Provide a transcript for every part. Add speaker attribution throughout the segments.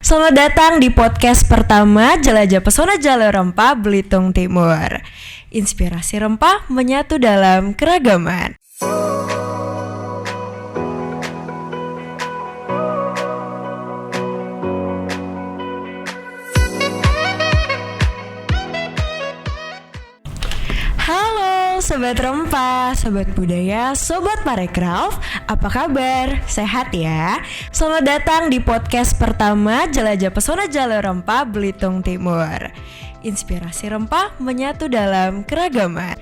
Speaker 1: Selamat datang di podcast pertama Jelajah Pesona Jalur Rempah Belitung Timur. Inspirasi rempah menyatu dalam keragaman. Halo Sobat Rempah, Sobat Budaya, Sobat Parekraf, apa kabar? Sehat ya? Selamat datang di podcast pertama Jelajah Pesona Jalur Rempah Belitung Timur. Inspirasi rempah menyatu dalam keragaman.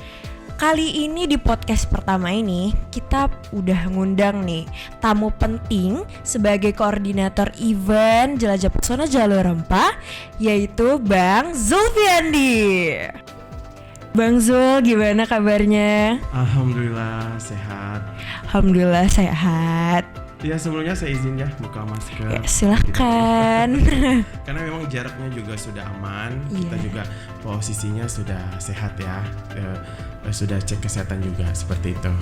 Speaker 1: Kali ini di podcast pertama ini kita udah ngundang nih tamu penting sebagai koordinator event Jelajah Pesona Jalur Rempah, yaitu Bang Zulfiandi. Bang Zul, gimana kabarnya?
Speaker 2: Alhamdulillah sehat.
Speaker 1: Alhamdulillah sehat.
Speaker 2: Ya sebelumnya saya izin ya buka masker.
Speaker 1: Ya, silakan.
Speaker 2: Karena memang jaraknya juga sudah aman.
Speaker 1: Iya.
Speaker 2: Kita juga posisinya sudah sehat ya. Sudah cek kesehatan juga seperti itu.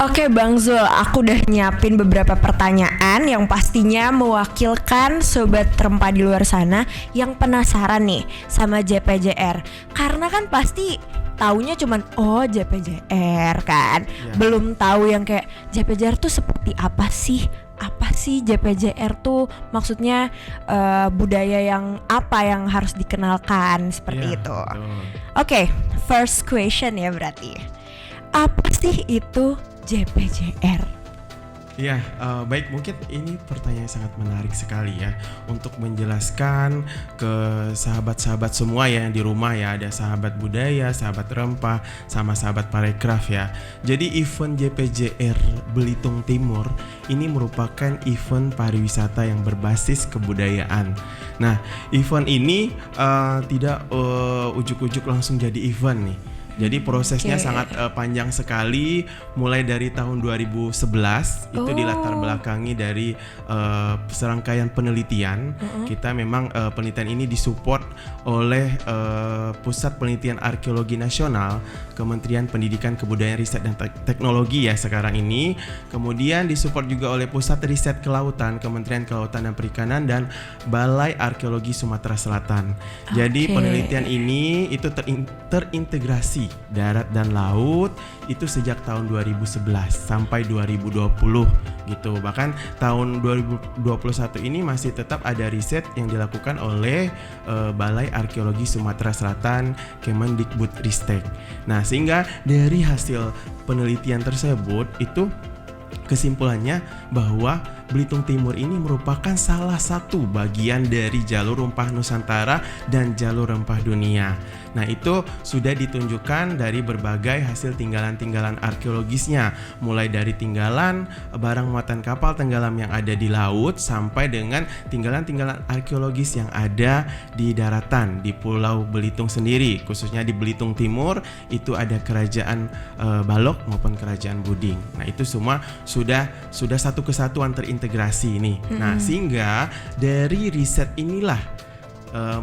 Speaker 1: Oke Bang Zul, aku udah nyiapin beberapa pertanyaan yang pastinya mewakilkan Sobat Rempah di luar sana yang penasaran nih sama JPJR. Karena kan pasti taunya cuman JPJR kan,
Speaker 2: Ya.
Speaker 1: belum tahu yang kayak JPJR tuh seperti apa sih? Apa sih JPJR tuh? Maksudnya budaya yang apa yang harus dikenalkan seperti
Speaker 2: Ya,
Speaker 1: itu.
Speaker 2: betul.
Speaker 1: Oke, first question ya berarti. Apa sih itu JPJR?
Speaker 2: Ya, baik, mungkin ini pertanyaan sangat menarik sekali ya untuk menjelaskan ke sahabat-sahabat semua ya yang di rumah ya, ada sahabat budaya, sahabat rempah, sama sahabat parekraf ya. Jadi event JPJR Belitung Timur ini merupakan event pariwisata yang berbasis kebudayaan. Nah, event ini tidak ujuk-ujuk langsung jadi event nih. Jadi prosesnya sangat panjang sekali, mulai dari tahun 2011 itu dilatar belakangi dari serangkaian penelitian. Kita memang penelitian ini disupport oleh Pusat Penelitian Arkeologi Nasional, Kementerian Pendidikan Kebudayaan Riset dan Teknologi ya sekarang ini. Kemudian disupport juga oleh Pusat Riset Kelautan, Kementerian Kelautan dan Perikanan, dan Balai Arkeologi Sumatera Selatan. Jadi penelitian ini itu terintegrasi darat dan laut itu sejak tahun 2011 sampai 2020 gitu. Bahkan tahun 2021 ini masih tetap ada riset yang dilakukan oleh Balai Arkeologi Sumatera Selatan, Kemendikbudristek. Nah, sehingga dari hasil penelitian tersebut itu kesimpulannya bahwa Belitung Timur ini merupakan salah satu bagian dari jalur rempah Nusantara dan jalur rempah dunia. Nah, itu sudah ditunjukkan dari berbagai hasil tinggalan-tinggalan arkeologisnya, mulai dari tinggalan barang muatan kapal tenggelam yang ada di laut sampai dengan tinggalan-tinggalan arkeologis yang ada di daratan di Pulau Belitung sendiri, khususnya di Belitung Timur itu ada Kerajaan Balok maupun Kerajaan Buding. Nah, itu semua sudah satu kesatuan terintegrasi ini. Nah, sehingga dari riset inilah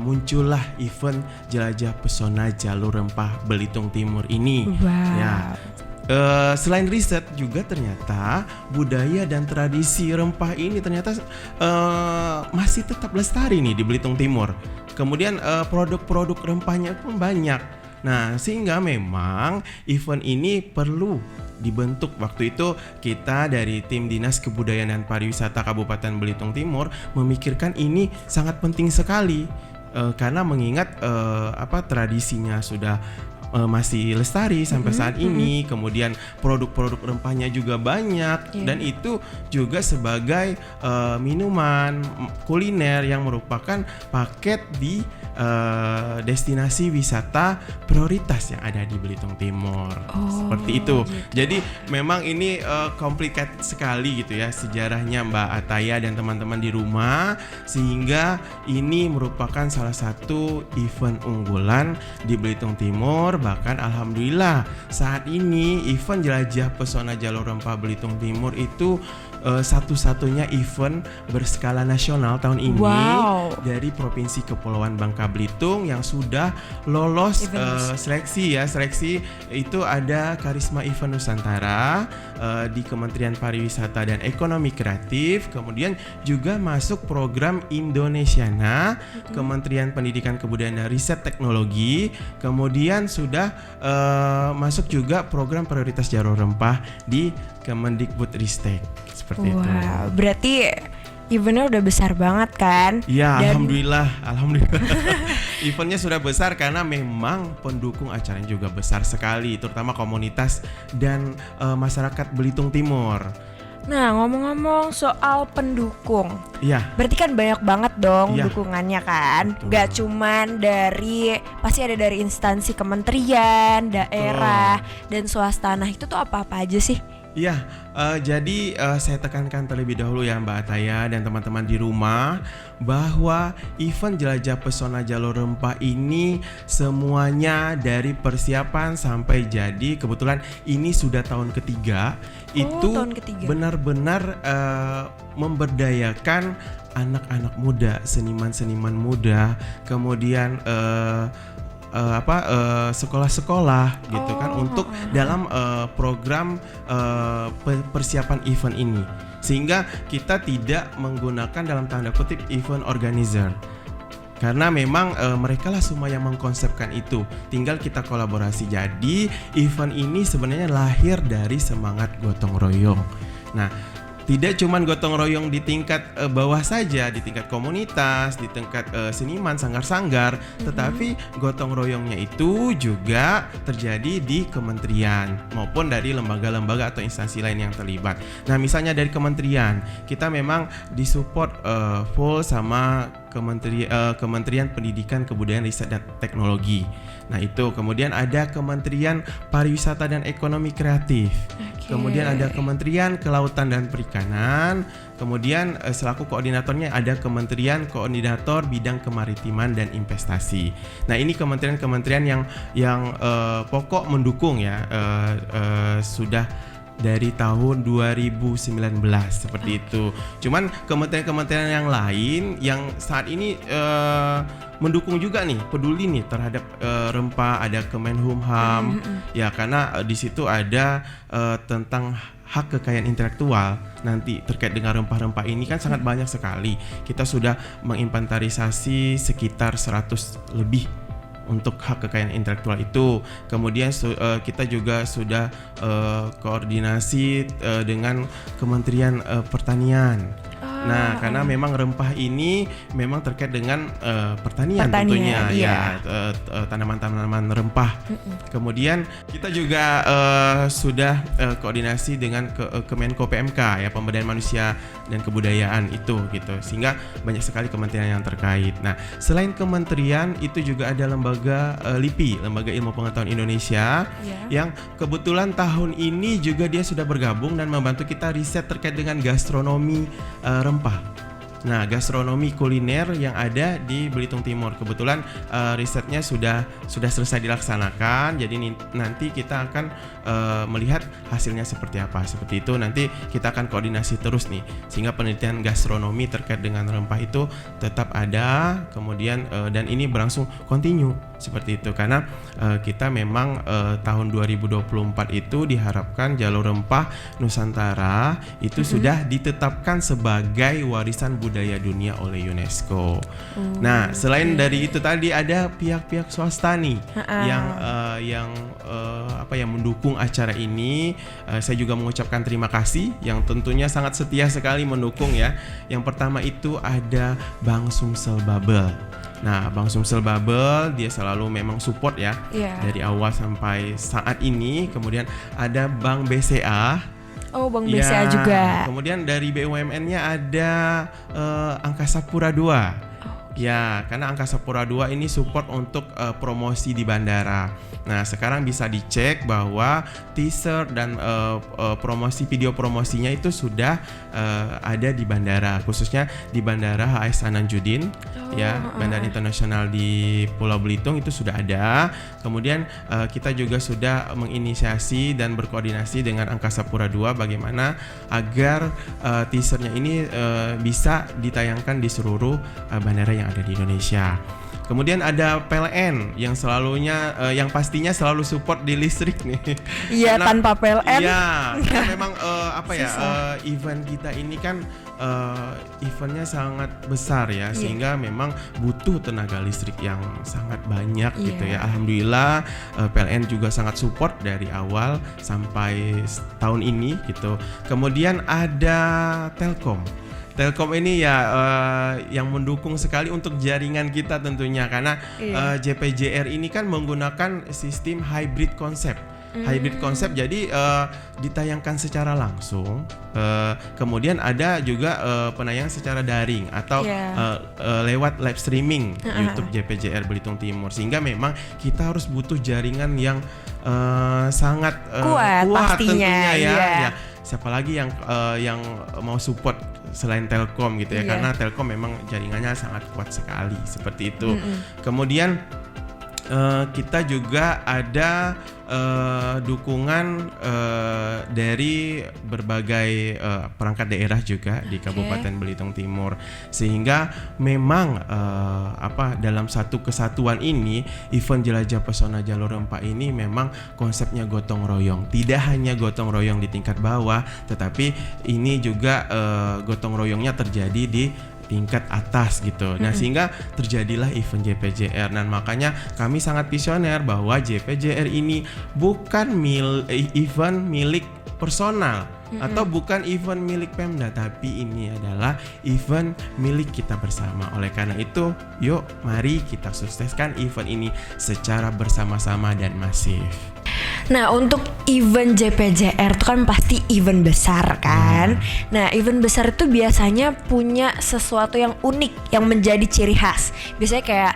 Speaker 2: muncullah event Jelajah Pesona Jalur Rempah Belitung Timur ini.
Speaker 1: Wow.
Speaker 2: Ya. Selain riset juga ternyata budaya dan tradisi rempah ini ternyata masih tetap lestari nih di Belitung Timur. Kemudian produk-produk rempahnya pun banyak. Nah, sehingga memang event ini perlu dibentuk. Waktu itu kita dari tim Dinas Kebudayaan dan Pariwisata Kabupaten Belitung Timur memikirkan ini sangat penting sekali karena mengingat tradisinya sudah masih lestari sampai saat ini. Kemudian produk-produk rempahnya juga banyak, dan itu juga sebagai minuman kuliner yang merupakan paket di destinasi wisata prioritas yang ada di Belitung Timur. Seperti itu.
Speaker 1: Gitu.
Speaker 2: Jadi memang ini complicated sekali gitu ya sejarahnya Mbak Ataya dan teman-teman di rumah, sehingga ini merupakan salah satu event unggulan di Belitung Timur. Bahkan alhamdulillah saat ini event Jelajah Pesona Jalur Rempah Belitung Timur itu satu-satunya event berskala nasional tahun ini dari Provinsi Kepulauan Bangka Bangka Belitung yang sudah lolos seleksi itu ada Karisma Event Nusantara di Kementerian Pariwisata dan Ekonomi Kreatif, kemudian juga masuk program Indonesiana, Kementerian Pendidikan Kebudayaan dan Riset Teknologi, kemudian sudah masuk juga program prioritas jalur rempah di Kemendikbudristek seperti itu.
Speaker 1: Wow, berarti eventnya udah besar banget kan?
Speaker 2: Ya, alhamdulillah. Eventnya sudah besar karena memang pendukung acaranya juga besar sekali, terutama komunitas dan masyarakat Belitung Timur.
Speaker 1: Nah, ngomong-ngomong soal pendukung,
Speaker 2: Iya.
Speaker 1: berarti kan banyak banget dong
Speaker 2: Iya.
Speaker 1: dukungannya kan?
Speaker 2: Betul.
Speaker 1: Gak cuman pasti ada dari instansi kementerian, daerah, dan swasta. Nah, itu tuh apa-apa aja sih?
Speaker 2: Iya, jadi saya tekankan terlebih dahulu ya Mbak Ataya dan teman-teman di rumah bahwa event Jelajah Pesona Jalur Rempah ini semuanya dari persiapan sampai jadi, kebetulan ini sudah tahun ketiga,
Speaker 1: tahun ketiga.
Speaker 2: benar-benar memberdayakan anak-anak muda, seniman-seniman muda, kemudian sekolah-sekolah gitu kan untuk dalam program persiapan event ini, sehingga kita tidak menggunakan dalam tanda kutip event organizer karena memang mereka lah semua yang mengkonsepkan itu, tinggal kita kolaborasi. Jadi event ini sebenarnya lahir dari semangat gotong royong. Nah, tidak cuma gotong royong di tingkat bawah saja, di tingkat komunitas, di tingkat seniman, sanggar-sanggar, tetapi gotong royongnya itu juga terjadi di kementerian maupun dari lembaga-lembaga atau instansi lain yang terlibat. Nah, misalnya dari kementerian, kita memang disupport full sama Kementerian Pendidikan Kebudayaan Riset dan Teknologi. Nah, itu kemudian ada Kementerian Pariwisata dan Ekonomi Kreatif. Kemudian ada Kementerian Kelautan dan Perikanan. Kemudian selaku koordinatornya ada Kementerian Koordinator Bidang Kemaritiman dan Investasi. Nah, ini kementerian-kementerian yang pokok mendukung ya, sudah dari tahun 2019 seperti itu. Cuman kementerian-kementerian yang lain yang saat ini mendukung juga nih, peduli nih terhadap rempah, ada Kemenhumham ya, karena di situ ada tentang hak kekayaan intelektual nanti terkait dengan rempah-rempah ini kan sangat banyak sekali. Kita sudah menginventarisasi sekitar 100 lebih untuk hak kekayaan intelektual itu. Kemudian kita juga sudah koordinasi dengan Kementerian Pertanian. Nah, karena memang rempah ini memang terkait dengan pertanian tentunya,
Speaker 1: iya.
Speaker 2: Ya, tanaman-tanaman rempah. Kemudian kita juga sudah koordinasi dengan Kemenko PMK ya, Pemberdayaan Manusia dan Kebudayaan itu gitu, sehingga banyak sekali kementerian yang terkait. Nah, selain kementerian itu juga ada lembaga LIPI, Lembaga Ilmu Pengetahuan Indonesia, yang kebetulan tahun ini juga dia sudah bergabung dan membantu kita riset terkait dengan gastronomi rempah. Nah, gastronomi kuliner yang ada di Belitung Timur, kebetulan risetnya sudah selesai dilaksanakan. Jadi nanti kita akan melihat hasilnya seperti apa. Seperti itu nanti kita akan koordinasi terus nih, sehingga penelitian gastronomi terkait dengan rempah itu tetap ada. Kemudian dan ini berlangsung kontinu seperti itu, karena kita memang tahun 2024 itu diharapkan jalur rempah Nusantara itu sudah ditetapkan sebagai warisan budaya dunia oleh UNESCO. Nah, selain dari itu tadi ada pihak-pihak swasta nih yang mendukung acara ini. Saya juga mengucapkan terima kasih yang tentunya sangat setia sekali mendukung ya. Yang pertama itu ada Bank Sumsel Babel. Nah, Bank Sumsel Babel dia selalu memang support ya, dari awal sampai saat ini. Kemudian ada Bank BCA.
Speaker 1: Oh, Bank BCA juga.
Speaker 2: Kemudian dari BUMN-nya ada Angkasa Pura II. Ya, karena Angkasa Pura II ini support untuk promosi di bandara. Nah, sekarang bisa dicek bahwa teaser dan promosi video promosinya itu sudah ada di bandara, khususnya di Bandara HX Ananjudin, Bandara Internasional di Pulau Belitung itu sudah ada. Kemudian kita juga sudah menginisiasi dan berkoordinasi dengan Angkasa Pura II bagaimana agar teasernya ini bisa ditayangkan di seluruh bandara yang ada di Indonesia. Kemudian ada PLN yang yang pastinya selalu support di listrik nih.
Speaker 1: Iya, tanpa PLN.
Speaker 2: Iya, karena memang event kita ini kan eventnya sangat besar ya, sehingga memang butuh tenaga listrik yang sangat banyak gitu ya. Alhamdulillah PLN juga sangat support dari awal sampai tahun ini gitu. Kemudian ada Telkom. Telkom ini ya yang mendukung sekali untuk jaringan kita tentunya, karena JPJR ini kan menggunakan sistem hybrid konsep. Hybrid konsep, jadi ditayangkan secara langsung, kemudian ada juga penayangan secara daring atau lewat live streaming YouTube JPJR Belitung Timur, sehingga memang kita harus butuh jaringan yang sangat
Speaker 1: kuat
Speaker 2: tentunya
Speaker 1: pastinya,
Speaker 2: ya. Siapa lagi yang mau support selain Telkom gitu ya, karena Telkom memang jaringannya sangat kuat sekali seperti itu. Kemudian kita juga ada dukungan dari berbagai perangkat daerah juga di Kabupaten Belitung Timur, sehingga memang dalam satu kesatuan ini, event Jelajah Pesona Jalur Rempah ini memang konsepnya gotong royong. Tidak hanya gotong royong di tingkat bawah, tetapi ini juga gotong royongnya terjadi di tingkat atas gitu. Nah, sehingga terjadilah event JPJR, dan makanya kami sangat visioner bahwa JPJR ini bukan event milik personal atau bukan event milik Pemda, tapi ini adalah event milik kita bersama. Oleh karena itu, yuk mari kita sukseskan event ini secara bersama-sama dan masif.
Speaker 1: Nah, untuk event JPJR itu kan pasti event besar kan. Nah, event besar itu biasanya punya sesuatu yang unik yang menjadi ciri khas. Biasanya kayak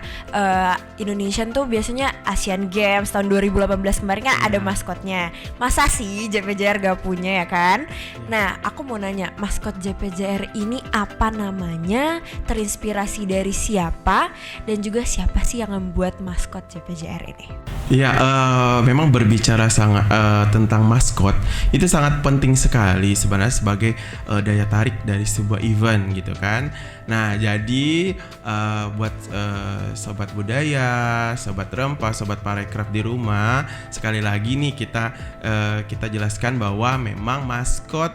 Speaker 1: Indonesian tuh biasanya Asian Games tahun 2018 kemarin kan ada maskotnya. Masa sih JPJR gak punya ya kan? Nah, aku mau nanya, maskot JPJR ini apa namanya? Terinspirasi dari siapa? Dan juga siapa sih yang membuat maskot JPJR ini?
Speaker 2: Ya, memang berbicara tentang maskot itu sangat penting sekali sebenarnya sebagai daya tarik dari sebuah event gitu kan. Nah, jadi buat sobat budaya, sobat rempah, sobat parekraf di rumah, sekali lagi nih kita jelaskan bahwa memang maskot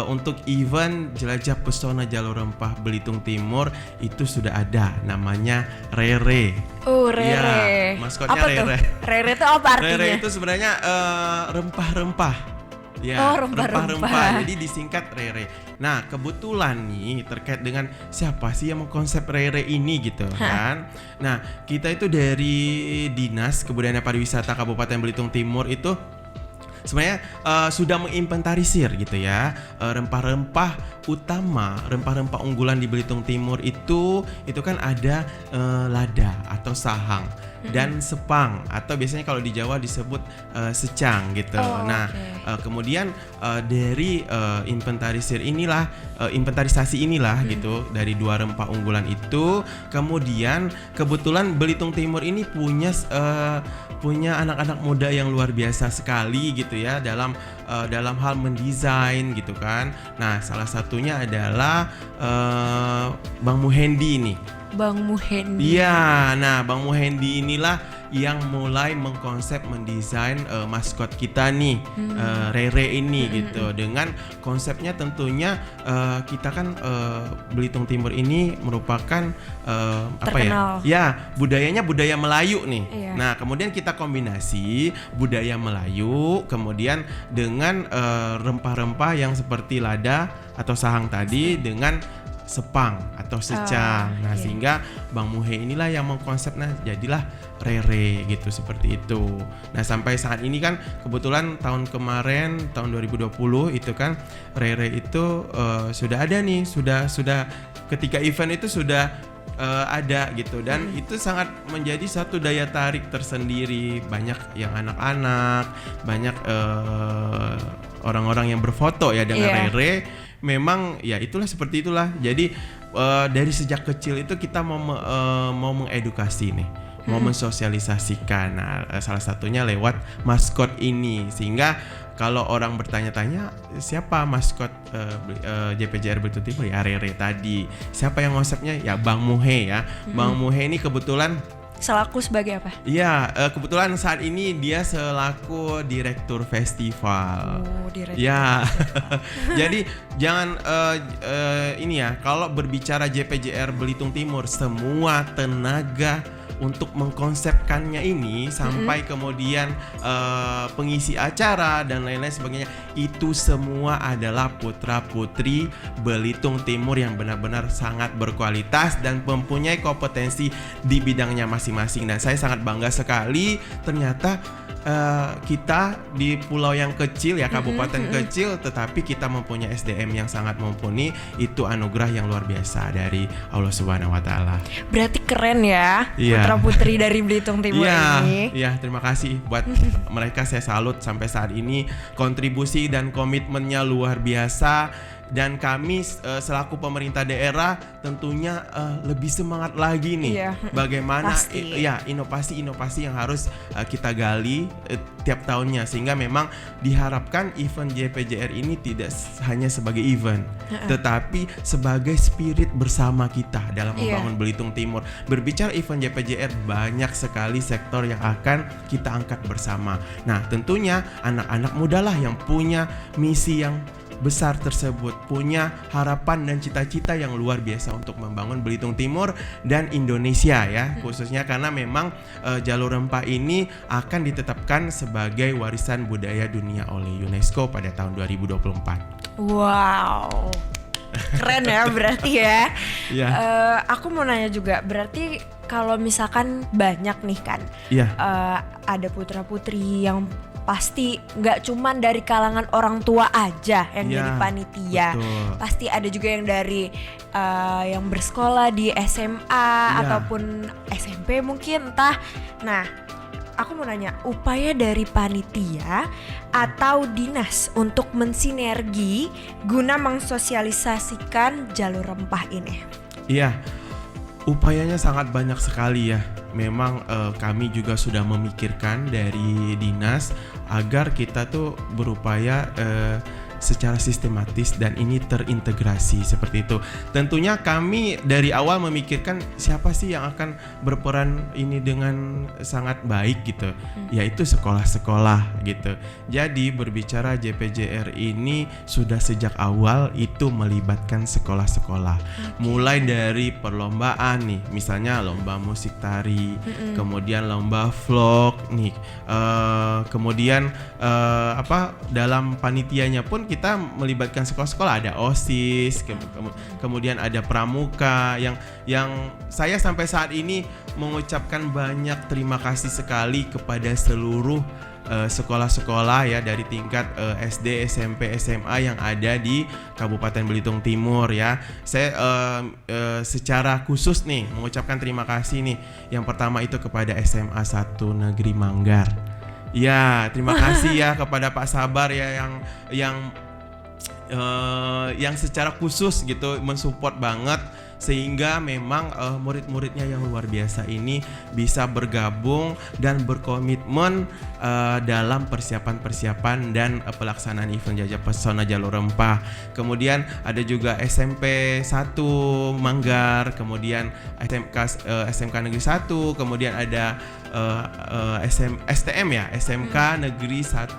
Speaker 2: untuk event Jelajah Pesona Jalur Rempah Belitung Timur itu sudah ada, namanya Rere.
Speaker 1: Oh, Rere.
Speaker 2: Ya, maskotnya
Speaker 1: apa
Speaker 2: Rere.
Speaker 1: Tuh? Rere itu apa artinya?
Speaker 2: Rere itu sebenarnya rempah-rempah. Ya, rempah-rempah. Jadi disingkat Rere. Nah, kebetulan nih terkait dengan siapa sih yang mengkonsep Rere ini gitu kan. Nah, kita itu dari Dinas Kebudayaan dan Pariwisata Kabupaten Belitung Timur itu sebenarnya sudah menginventarisir gitu ya rempah-rempah utama, rempah-rempah unggulan di Belitung Timur itu kan ada lada atau sahang dan sepang, atau biasanya kalau di Jawa disebut secang gitu. Kemudian dari inventarisasi inilah gitu dari dua rempah unggulan itu, kemudian kebetulan Belitung Timur ini punya anak-anak muda yang luar biasa sekali gitu ya dalam hal mendesain gitu kan. Nah, salah satunya adalah Bang Muhendi nih.
Speaker 1: Bang Muhendi.
Speaker 2: Iya, nah Bang Muhendi inilah yang mulai mengkonsep mendesain maskot kita nih, Rere ini gitu. Dengan konsepnya tentunya kita kan Belitung Timur ini merupakan
Speaker 1: terkenal.
Speaker 2: Ya, budayanya budaya Melayu nih.
Speaker 1: Iya.
Speaker 2: Nah, kemudian kita kombinasi budaya Melayu kemudian dengan rempah-rempah yang seperti lada atau sahang tadi dengan sepang atau secang. Sehingga Bang Muhe inilah yang mengkonsep, jadilah Rere gitu, seperti itu. Nah, sampai saat ini kan kebetulan tahun kemarin tahun 2020 itu kan Rere itu sudah ada nih, sudah ketika event itu sudah ada gitu, dan itu sangat menjadi satu daya tarik tersendiri. Banyak yang anak-anak, banyak orang-orang yang berfoto ya dengan Rere. Memang ya itulah seperti itulah. Jadi dari sejak kecil itu kita mau mengedukasi nih, mau mensosialisasikan. Nah, salah satunya lewat maskot ini, sehingga kalau orang bertanya-tanya siapa maskot JPJR Belitung Timur, ya Rere tadi. Siapa yang ngonsepnya? Ya Bang Muhe ya. Bang Muhe ini kebetulan
Speaker 1: Selaku sebagai apa?
Speaker 2: iya, kebetulan saat ini dia selaku direktur festival.
Speaker 1: Oh, direktur.
Speaker 2: Ya, jadi jangan ini ya. Kalau berbicara JPJR Belitung Timur, semua tenaga untuk mengkonsepkannya ini sampai kemudian pengisi acara dan lain-lain sebagainya, itu semua adalah putra-putri Belitung Timur yang benar-benar sangat berkualitas dan mempunyai kompetensi di bidangnya masing-masing. Dan saya sangat bangga sekali ternyata kita di pulau yang kecil ya, kabupaten kecil, tetapi kita mempunyai SDM yang sangat mumpuni. Itu anugerah yang luar biasa dari Allah Subhanahu wa taala.
Speaker 1: Berarti keren ya,
Speaker 2: Iya.
Speaker 1: putra-putri dari Belitung Timur ini.
Speaker 2: Iya, terima kasih buat mereka, saya salut sampai saat ini, kontribusi dan komitmennya luar biasa. Dan kami selaku pemerintah daerah tentunya lebih semangat lagi nih.
Speaker 1: Iya,
Speaker 2: Bagaimana
Speaker 1: pasti.
Speaker 2: inovasi-inovasi yang harus kita gali tiap tahunnya, sehingga memang diharapkan event JPJR ini tidak hanya sebagai event, tetapi sebagai spirit bersama kita dalam
Speaker 1: Iya.
Speaker 2: membangun Belitung Timur. Berbicara event JPJR, banyak sekali sektor yang akan kita angkat bersama. Nah, tentunya anak-anak muda lah yang punya misi yang besar tersebut, punya harapan dan cita-cita yang luar biasa untuk membangun Belitung Timur dan Indonesia ya, khususnya karena memang jalur rempah ini akan ditetapkan sebagai warisan budaya dunia oleh UNESCO pada tahun 2024.
Speaker 1: Wow, keren ya berarti ya.
Speaker 2: Iya.
Speaker 1: Aku mau nanya juga, berarti kalau misalkan banyak nih kan,
Speaker 2: Iya.
Speaker 1: ada putra-putri yang pasti nggak cuman dari kalangan orang tua aja yang
Speaker 2: Iya,
Speaker 1: jadi panitia,
Speaker 2: betul.
Speaker 1: pasti ada juga yang dari yang bersekolah di SMA ataupun SMP mungkin entah. Nah, aku mau nanya, upaya dari panitia atau dinas untuk mensinergi guna mensosialisasikan jalur rempah ini?
Speaker 2: Iya, upayanya sangat banyak sekali ya. Memang kami juga sudah memikirkan dari dinas agar kita tuh berupaya secara sistematis dan ini terintegrasi seperti itu. Tentunya kami dari awal memikirkan siapa sih yang akan berperan ini dengan sangat baik gitu, yaitu sekolah-sekolah gitu. Jadi berbicara JPJR ini sudah sejak awal itu melibatkan sekolah-sekolah. Mulai dari perlombaan nih, misalnya lomba musik tari, kemudian lomba vlog nih, kemudian dalam panitianya pun kita melibatkan sekolah-sekolah, ada OSIS, kemudian ada pramuka yang saya sampai saat ini mengucapkan banyak terima kasih sekali kepada seluruh sekolah-sekolah ya dari tingkat SD, SMP, SMA yang ada di Kabupaten Belitung Timur ya. Saya secara khusus nih mengucapkan terima kasih nih. Yang pertama itu kepada SMA 1 Negeri Manggar. Ya, terima kasih ya kepada Pak Sabar ya yang secara khusus gitu mensupport banget, sehingga memang murid-muridnya yang luar biasa ini bisa bergabung dan berkomitmen dalam persiapan dan pelaksanaan event Jajah Pesona Jalur Rempah. Kemudian ada juga SMP 1 Manggar, kemudian SMK Negeri 1, kemudian ada STM ya, SMK Negeri 1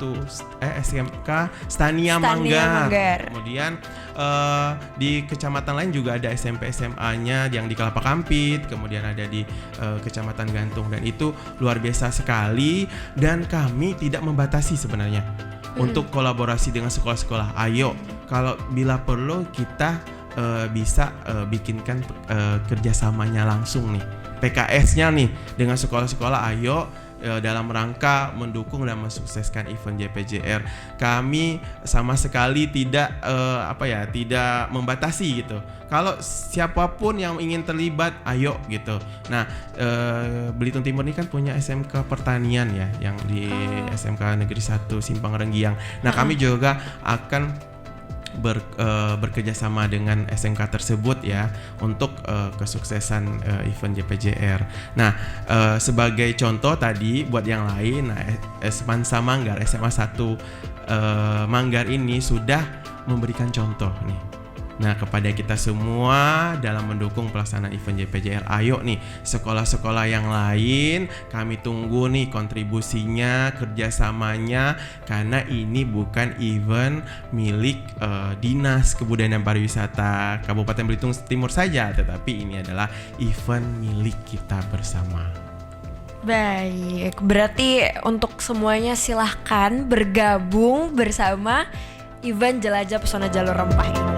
Speaker 2: SMK Stania Manggar. Kemudian di kecamatan lain juga ada SMP SMA-nya yang di Kelapa Kampit, kemudian ada di Kecamatan Gantung, dan itu luar biasa sekali. Dan kami tidak membatasi sebenarnya untuk kolaborasi dengan sekolah-sekolah. Ayo, kalau bila perlu kita bisa bikinkan kerjasamanya langsung nih, PKS-nya nih dengan sekolah-sekolah. Ayo, dalam rangka mendukung dan mensukseskan event JPJR. Kami sama sekali tidak tidak membatasi gitu. Kalau siapapun yang ingin terlibat, ayo gitu. Nah, Belitung Timur ini kan punya SMK Pertanian ya, yang di SMK Negeri 1 Simpang Renggiang. Nah, kami juga akan bekerjasama dengan SMK tersebut ya untuk kesuksesan event JPJR. Nah, sebagai contoh tadi buat yang lain, nah, Mansa Manggar SMA 1 Manggar ini sudah memberikan contoh nih. Nah, kepada kita semua dalam mendukung pelaksanaan event JPJR, ayo nih sekolah-sekolah yang lain, kami tunggu nih kontribusinya, kerjasamanya, karena ini bukan event milik Dinas Kebudayaan dan Pariwisata Kabupaten Belitung Timur saja, tetapi ini adalah event milik kita bersama.
Speaker 1: Baik, berarti untuk semuanya silahkan bergabung bersama event Jelajah Pesona Jalur Rempah ini.